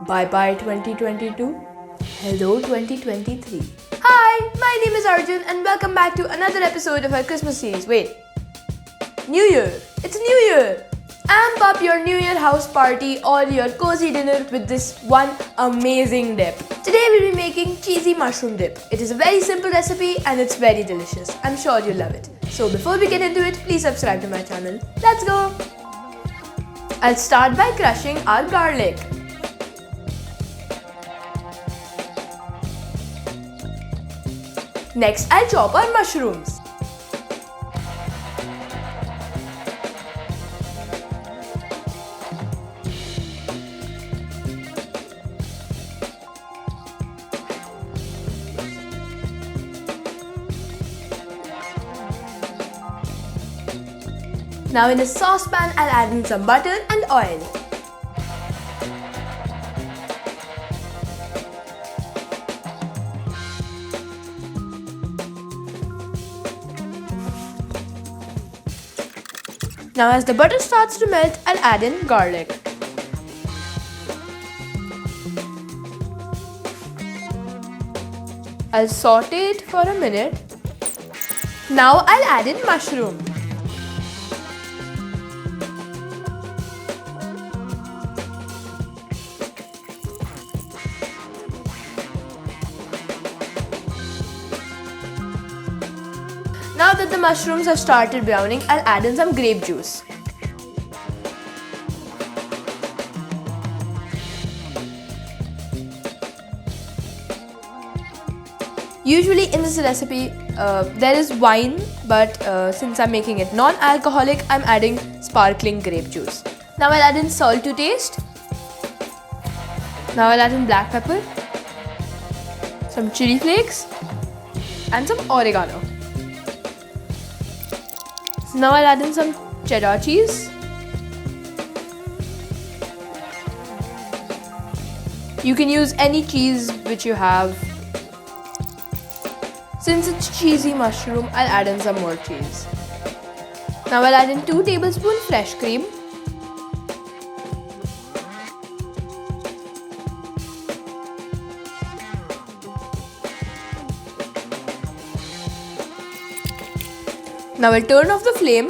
Bye bye 2022. Hello 2023. Hi, my name is Arjun and welcome back to another episode of our Christmas series. Wait. New Year. It's New Year. Amp up your New Year house party or your cozy dinner with this one amazing dip. Today we'll be making cheesy mushroom dip. It is a very simple recipe and it's very delicious. I'm sure you'll love it. So before we get into it, please subscribe to my channel. Let's go! I'll start by crushing our garlic. Next, I'll chop our mushrooms. Now in a saucepan, I'll add in some butter and oil. Now as the butter starts to melt, I'll add in garlic. I'll saute it for a minute. Now I'll add in mushroom. Now that the mushrooms have started browning, I'll add in some grape juice. Usually in this recipe, there is wine, but since I'm making it non-alcoholic, I'm adding sparkling grape juice. Now I'll add in salt to taste. Now I'll add in black pepper, some chili flakes, and some oregano. Now I'll add in some cheddar cheese. You can use any cheese which you have. Since it's cheesy mushroom, I'll add in some more cheese. Now I'll add in 2 tablespoons fresh cream. Now I'll turn off the flame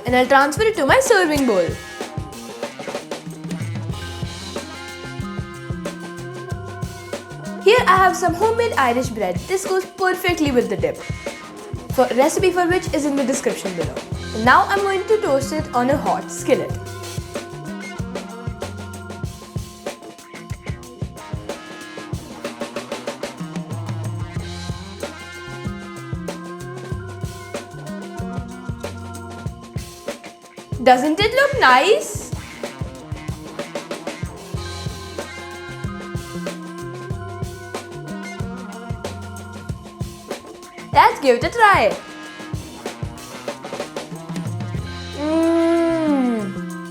and I'll transfer it to my serving bowl. Here I have some homemade Irish bread. This goes perfectly with the dip. For recipe for which is in the description below. And now I'm going to toast it on a hot skillet. Doesn't it look nice? Let's give it a try.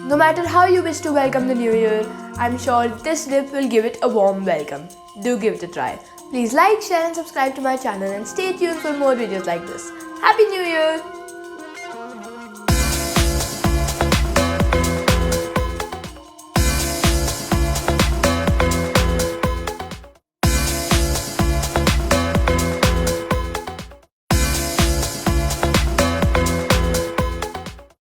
No matter how you wish to welcome the new year, I'm sure this dip will give it a warm welcome. Do give it a try. Please like, share and subscribe to my channel and stay tuned for more videos like this. Happy New Year!